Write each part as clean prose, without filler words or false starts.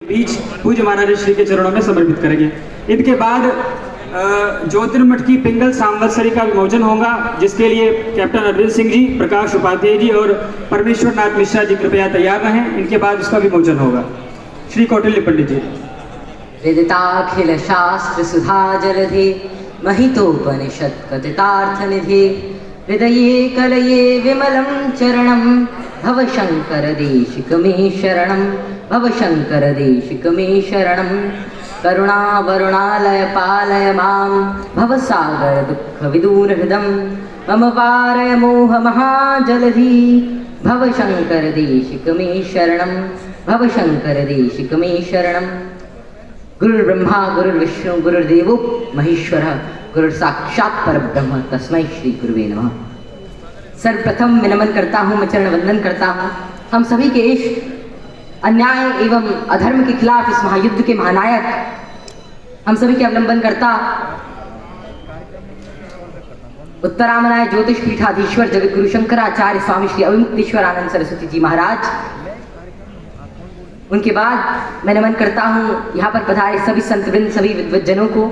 बीच पूज्य महाराज श्री के चरणों में समर्पित करेंगे। इनके बाद ज्योतिर्मठ की पिंगल सांवत्सरी का विमोचन होगा, जिसके लिए कैप्टन अरविंद सिंह जी, प्रकाश उपाध्याय जी और परमेश्वर नाथ मिश्रा जी कृपया तैयार रहें। इनके बाद उसका विमोचन होगा। श्री कौटिल्य पंडित जी। विदिताखिल शास्त्र सुधा जलधे महितोपनिषद कथितार्थ निधे हृदये कलये विमलं चरणं भव शंकर देशिक मे शरणं भव शंकर देशिक मे शरणं करुणा वरुणालय पालय मां भव सागर दुःख विदूर हृदं मम वारय मोह महाजलधि भव शंकर देशिक मे शरणं भव शंकर देशिक मे शरणं। गुरुर्ब्रह्मा गुरुर्विष्णु गुरुर्देवो महेश्वरः गुरु साक्षात् परब्रह्म तस्मै श्री गुरुवे नमः। सर्वप्रथम मैं नमन करता हूँ, मैं चरण वंदन करता हूँ हम सभी के इस अन्याय एवं अधर्म के खिलाफ इस महायुद्ध के महानायक हम सभी के अवलंबन करता उत्तरामनाय ज्योतिष पीठाधीश्वर जगत गुरु शंकराचार्य स्वामी श्री अविमुक्तेश्वर आनंद सरस्वती जी महाराज। उनके बाद मैं नमन करता हूँ यहाँ पर पधारे सभी संतवृंद, सभी विद्वज्जनों को,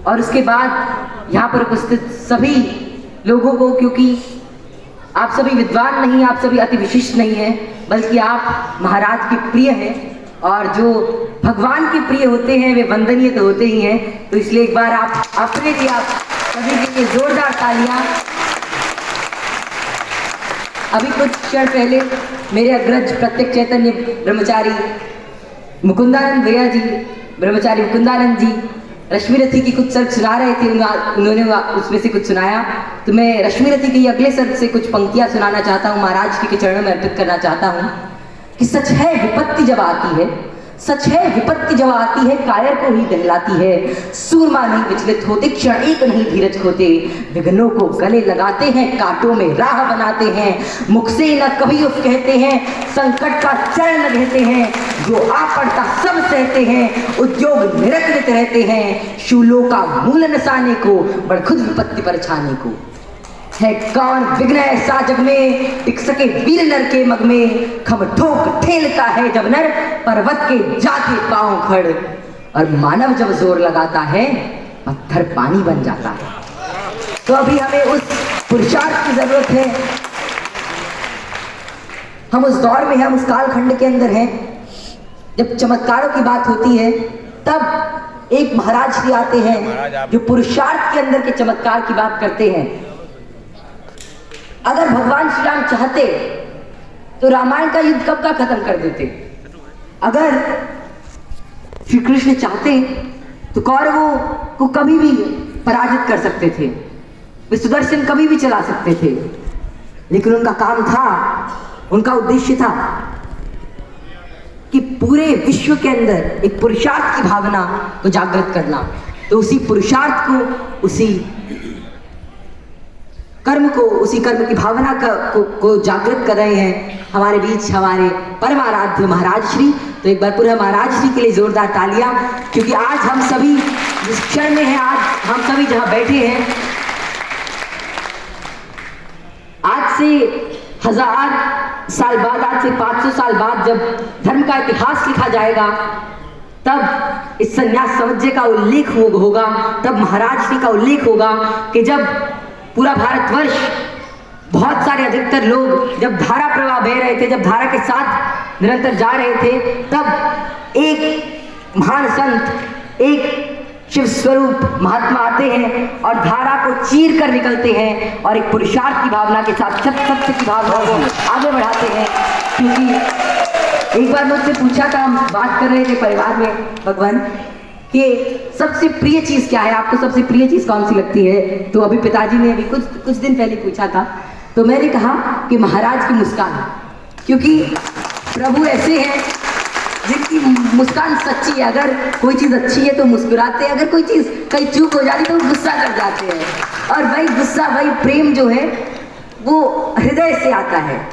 और उसके बाद यहाँ पर उपस्थित सभी लोगों को, क्योंकि आप सभी विद्वान नहीं, आप सभी अति विशिष्ट नहीं हैं, बल्कि आप महाराज के प्रिय हैं, और जो भगवान के प्रिय होते हैं वे वंदनीय तो होते ही हैं। तो इसलिए एक बार आप अपने लिए आप सभी के लिए जोरदार तालियां। अभी कुछ क्षण पहले मेरे अग्रज प्रत्यक्ष चैतन्य ब्रह्मचारी मुकुंदानंद भैया जी, ब्रह्मचारी मुकुंदानंद जी रश्मिरथी की कुछ सर्ग सुना रहे थे, उन्होंने उसमें से कुछ सुनाया, तो मैं रश्मिरथी के अगले सर्ग से कुछ पंक्तियां सुनाना चाहता हूँ, महाराज के चरणों में अर्पित करना चाहता हूँ कि सच है विपत्ति जब आती है, सच है विपत्ति जब आती है कायर को ही दहलाती है, सूरमा नहीं विचलित होते, क्षण एक नहीं धीरज खोते, विघ्नों को गले लगाते हैं, कांटों में राह बनाते हैं, मुख से न कभी उफ कहते हैं, संकट का चरण रहते हैं, जो आ पड़ता सब सहते हैं, उद्योग निरत रहते हैं, शूलों का मूल नसाने को बड़ खुद विपत्ति पर छाने को। है कौन विघ्न ऐसा जग में टिक सके वीर नर के मग में, खम ठोक ठेलता है जब नर पर्वत के जाते पांव खड़, और मानव जब जोर लगाता है पत्थर पानी बन जाता है। तो अभी हमें उस पुरुषार्थ की जरूरत है, हम उस दौर में हैं, हम उस कालखंड के अंदर हैं जब चमत्कारों की बात होती है, तब एक महाराज श्री आते हैं जो पुरुषार्थ के अंदर के चमत्कार की बात करते हैं। अगर भगवान श्री राम चाहते तो रामायण का युद्ध कब का खत्म कर देते, अगर श्री कृष्ण चाहते तो कौरवों को कभी भी पराजित कर सकते थे, वे सुदर्शन कभी भी चला सकते थे, लेकिन उनका काम था, उनका उद्देश्य था कि पूरे विश्व के अंदर एक पुरुषार्थ की भावना को जागृत करना। तो उसी पुरुषार्थ को, उसी कर्म को, उसी कर्म की भावना को जागृत कर रहे हैं हमारे बीच हमारे परम आराध्य महाराज श्री। तो एक बार पुनः महाराज श्री के लिए जोरदार तालियां, क्योंकि आज हम सभी जिस क्षण में हैं, आज हम सभी जहां बैठे हैं, आज से 1000 साल बाद, आज से 500 साल बाद जब धर्म का इतिहास लिखा जाएगा, तब इस संन्यास समझे का उल्लेख होगा, तब महाराज श्री का उल्लेख होगा कि जब पूरा भारतवर्ष, बहुत सारे अधिकतर लोग जब धारा प्रवाह बह रहे थे, जब धारा के साथ निरंतर जा रहे थे, तब एक महान संत, एक शिव स्वरूप महात्मा आते हैं और धारा को चीर कर निकलते हैं और एक पुरुषार्थ की भावना के साथ सत्य की भावना को आगे बढ़ाते हैं। क्योंकि एक बार मुझसे पूछा था, हम बात कर रहे थे परिवार में भगवान कि सबसे प्रिय चीज क्या है, आपको सबसे प्रिय चीज कौन सी लगती है, तो अभी पिताजी ने अभी कुछ दिन पहले पूछा था, तो मैंने कहा कि महाराज की मुस्कान, क्योंकि प्रभु ऐसे हैं जिनकी मुस्कान सच्ची है। अगर कोई चीज अच्छी है तो मुस्कुराते हैं, अगर कोई चीज कहीं चूक हो जाती तो गुस्सा कर जाते हैं, और वही गुस्सा, वही प्रेम जो है वो हृदय से आता है,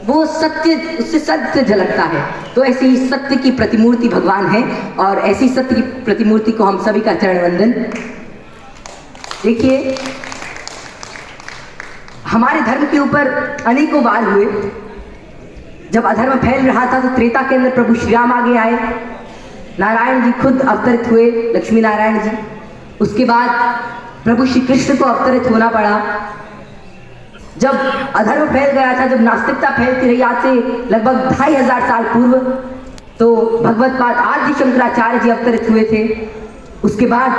वो सत्य, उससे सत्य झलकता है। तो ऐसी ही सत्य की प्रतिमूर्ति भगवान है, और ऐसी सत्य की प्रतिमूर्ति को हम सभी का चरण वंदन। देखिए, हमारे धर्म के ऊपर अनेकों वार हुए, जब अधर्म फैल रहा था तो त्रेता के अंदर प्रभु श्री राम आगे आए, नारायण जी खुद अवतरित हुए, लक्ष्मी नारायण जी। उसके बाद प्रभु श्री कृष्ण को अवतरित होना पड़ा। जब अधर्म फैल गया था, जब नास्तिकता फैलती रही आज से लगभग 2500 साल पूर्व, तो भगवत पाद आदि शंकराचार्य जी अवतरित हुए थे। उसके बाद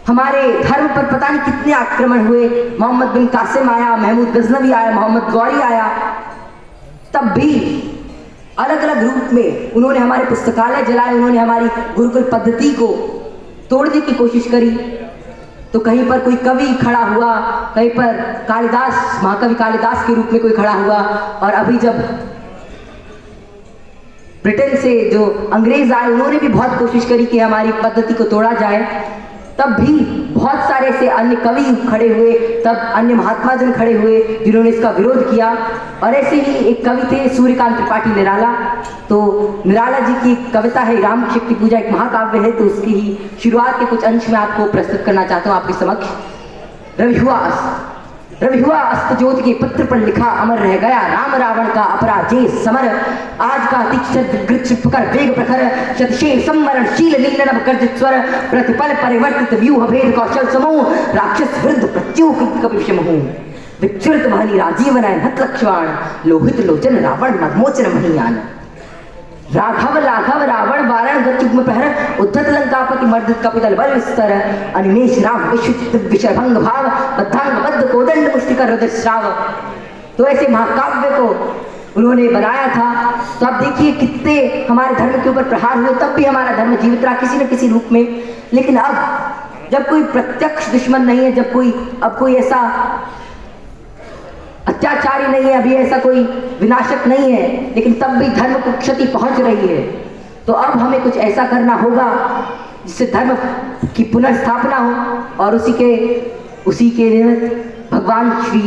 हमारे धर्म पर पता नहीं कितने आक्रमण हुए। मोहम्मद बिन कासिम आया, महमूद गजनवी आया, मोहम्मद गौरी आया, तब भी अलग अलग रूप में उन्होंने हमारे पुस्तकालय जलाए, उन्होंने हमारी गुरुकुल पद्धति को तोड़ने की कोशिश करी। तो कहीं पर कोई कवि खड़ा हुआ, कहीं पर कालिदास, महाकवि कालिदास के रूप में कोई खड़ा हुआ, और अभी जब ब्रिटेन से जो अंग्रेज आए उन्होंने भी बहुत कोशिश करी कि हमारी पद्धति को तोड़ा जाए, तब भी बहुत सारे से अन्य कवि खड़े हुए, तब अन्य महात्मा जन खड़े हुए जिन्होंने इसका विरोध किया। और ऐसे ही एक कवि थे सूर्यकांत त्रिपाठी निराला, तो निराला जी की एक कविता है राम शक्ति पूजा, एक महाकाव्य है, तो उसकी ही शुरुआत के कुछ अंश में आपको प्रस्तुत करना चाहता हूँ आपके समक्ष। रवि हुआ अस्त ज्योति के पत्र पर लिखा, अमर रह गया राम रावण का अपराजेय समर। आज का तीक्ष्ण गृच्छ पकर वेग प्रखर, शतशेर सम्मरणशील नीलनभ गर्जित स्वर, प्रतिपल परिवर्तित व्यूह भेद कौशल समूह, राक्षस वृद्ध प्रत्युह कपि विषमूह। विच्युत महनी राजीव नयन हत लक्ष्मण, लोहित लोचन रावण मदमोचन महीयान। राघव लाघव रावण वारण गत्युग्म प्रहर, उद्धत लंकापति मर्दित कपितल बल विस्तर। अनिमेष राम विश्व विशरभंग भाव, बद्धांग बद्ध कोदंड मुष्टिकर हृदय श्राव। तो ऐसे महाकाव्य को उन्होंने बनाया था। तो आप देखिए कितने हमारे धर्म के ऊपर प्रहार हुए, तब भी हमारा धर्म जीवित रहा किसी न किसी रूप में। लेकिन अब जब कोई प्रत्यक्ष दुश्मन नहीं है, जब कोई ऐसा अत्याचारी नहीं है, अभी ऐसा कोई विनाशक नहीं है, लेकिन तब भी धर्म को क्षति पहुंच रही है, तो अब हमें कुछ ऐसा करना होगा जिससे धर्म की पुनर्स्थापना हो। और उसी के निमित्त भगवान श्री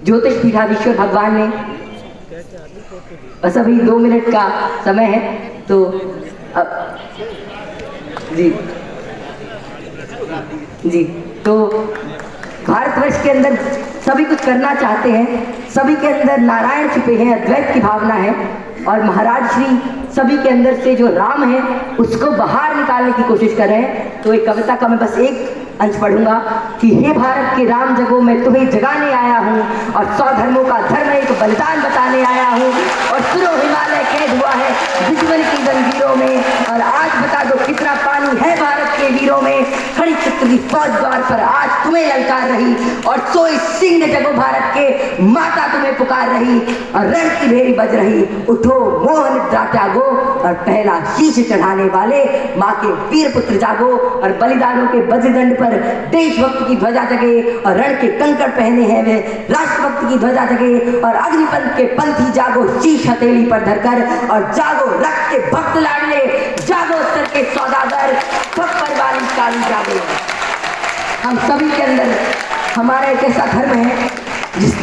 ज्योतिष पीठाधीश्वर भगवान ने, बस अभी 2 मिनट का समय है, तो जी तो भारतवर्ष के अंदर सभी कुछ करना चाहते हैं, सभी के अंदर नारायण छिपे हैं, अद्वैत की भावना है, और महाराज श्री सभी के अंदर से जो राम है उसको बाहर निकालने की कोशिश कर रहे हैं। तो एक कविता का मैं बस एक अंश पढ़ूंगा कि हे भारत के राम जगो, मैं तुम्हें जगाने आया हूँ, और 100 धर्मों का धर्म एक बलिदान बताने आया हूँ। और सुनो हिमालय कैद हुआ है दुश्मन की जंजीरों में, और आज बता दो कितना पानी है भारत के वीरों में। खड़ी चित्र की फौज द्वार पर आज तुम्हें ललकार रही, और सोए सिंह जगो भारत के, माता तुम्हें पुकार रही, और रण की भेरी बज रही। उठो मोह निद्रा त्यागो, और पहला शीश चढ़ाने वाले माँ के वीर पुत्र जागो। और बलिदानों के वज्रदंड पर देशभक्ति की ध्वजा जगे, और रण के कंकड़ पहने हैं वे राष्ट्रभक्ति की ध्वजा जगे। और अग्निपंथ के पंथी जागो शीश हथेली पर धरकर, और जागो रक्त के भक्त लाडले, जागो सर के सौदागर, खप्पर वाली काली जागो। हम सभी के अंदर हमारा एक ऐसा धर्म है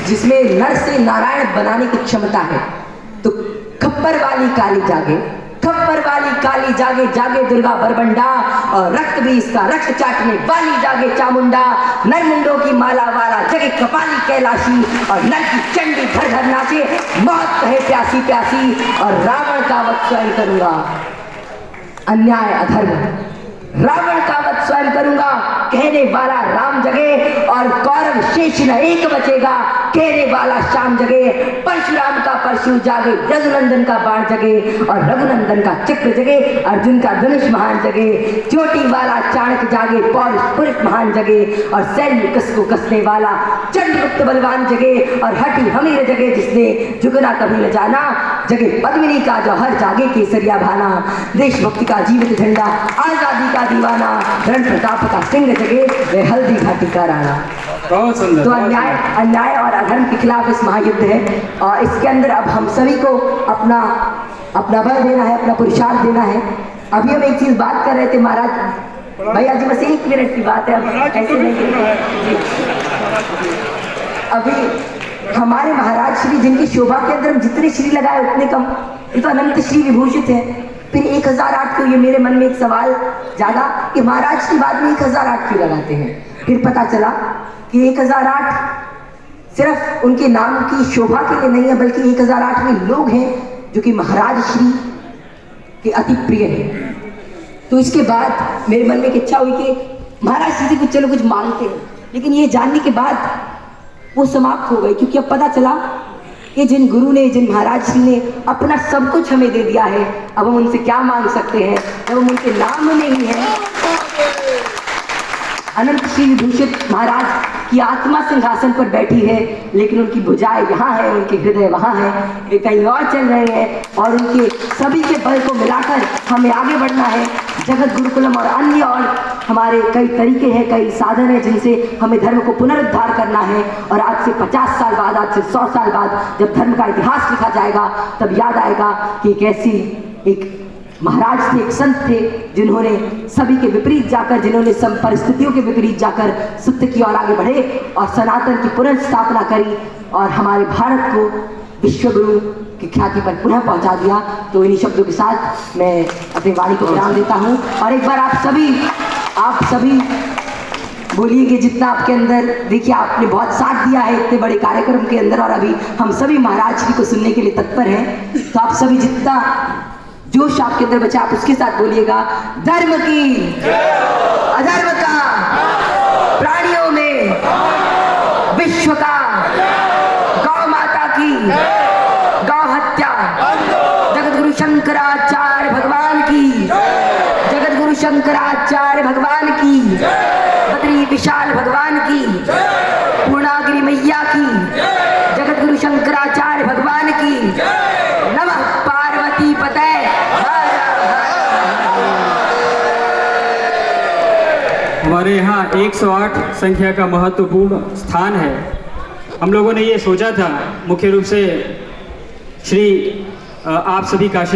जिसमें नर से नारायण बनाने की क्षमता है। तो खप्पर वाली काली जागे, खप्पर वाली काली जागे, जागे दुर्गा बरबंडा, और रक्त भी इसका रक्त चाटने वाली जागे चामुंडा। नर मुंडों की माला वाला जगे कपाली कैलाशी, और नर की चंडी धर धर नाचे, मौत कहे प्यासी प्यासी, और रावण का वध स्वयं करूंगा। अन्याय अधर्म रावण का वध स्वयं करूंगा, कहने वाला राम जगे, और कौरव शेष न एक बचेगा, कहने वाला श्याम जगे। परशुराम का परशु जागे, रघुनंदन का बाण जगे, और रघुनंदन का चक्र जगे, अर्जुन का धनुष महान जगे। चोटी वाला चाणक्य जागे, पौरुष पुरुष महान जगे, और सैन्य कस को कसने वाला चंद्रगुप्त बलवान जगे, और हठी हमीर जगे जिसने झुकना कभी न जाना। जगे पद्मिनी का जौहर, जागे केसरिया भाना, देशभक्ति का जीवित झंडा, आजादी का दीवाना, रण प्रताप का सिंह जगे, वे हल्दी घाटी का राणा। बहुत सुंदर। तो अन्याय और अधर्म के खिलाफ इस महायुद्ध है, और इसके अंदर अब हम सभी को अपना बल देना है, अपना पुरुषार्थ देना है। अभी हम एक चीज बात कर रहे थे महाराज भैया जी, बस 1 मिनट की बात है, अब ऐसे नहीं। अभी हमारे महाराज श्री, जिनकी शोभा के अंदर हम जितने श्री लगाए उतने कम, ये तो अनंत श्री विभूषित है। फिर 1008 को ये मेरे मन में एक सवाल जागा कि महाराज की बाद में 1008 क्यों लगाते हैं। फिर पता चला कि 1008 सिर्फ उनके नाम की शोभा के लिए नहीं है, बल्कि 1008 में लोग हैं जो कि महाराज श्री के अति प्रिय हैं। तो इसके बाद मेरे मन में एक इच्छा हुई कि महाराज श्री से कुछ चलो कुछ मांगते हैं, लेकिन ये जानने के बाद वो समाप्त हो गई, क्योंकि अब पता चला कि जिन गुरु ने, जिन महाराज श्री ने अपना सब कुछ हमें दे दिया है, अब हम उनसे क्या मांग सकते हैं जब हम उनके नाम में ही हैं। अनंत श्री विभूषित महाराज की आत्मा सिंहासन पर बैठी है, लेकिन उनकी भुजाएं यहाँ है, उनके हृदय वहाँ है, वे कहीं और चल रहे हैं और उनके सभी के बल को मिलाकर हमें आगे बढ़ना है। जगत गुरुकुलम और अन्य और हमारे कई तरीके हैं, कई साधन हैं जिनसे हमें धर्म को पुनरुद्धार करना है। और आज से 50 साल बाद, आज से 100 साल बाद जब धर्म का इतिहास लिखा जाएगा, तब याद आएगा कि एक ऐसी एक महाराज थे, एक संत थे, जिन्होंने सभी के विपरीत जाकर, जिन्होंने सब परिस्थितियों के विपरीत जाकर सत्य की ओर आगे बढ़े और सनातन की पुनर्स्थापना करी और हमारे भारत को विश्वगुरु की ख्याति पर पुनः पहुंचा दिया। तो इन्हीं शब्दों के साथ मैं अपनी वाणी को विराम देता हूं और एक बार आप सभी बोलिए कि जितना आपके अंदर, देखिए आपने बहुत साथ दिया है इतने बड़े कार्यक्रम के अंदर और अभी हम सभी महाराज जी को सुनने के लिए तत्पर हैं। तो आप सभी जितना जोश आपके अंदर बचा, आप उसके साथ बोलिएगा, धर्म की, अधर्म का, प्राणियों में, विश्व का, गौ माता की, गौ हत्या, जगत गुरु शंकराचार्य भगवान की, जगत गुरु शंकराचार्य भगवान की, बद्री विशाल भगवान की, पूर्णागिरि मैया की, जगत गुरु शंकराचार्य भगवान की, नमः पार्वती पते। हमारे यहाँ 108 संख्या का महत्वपूर्ण स्थान है। हम लोगों ने ये सोचा था मुख्य रूप से श्री आप सभी काशी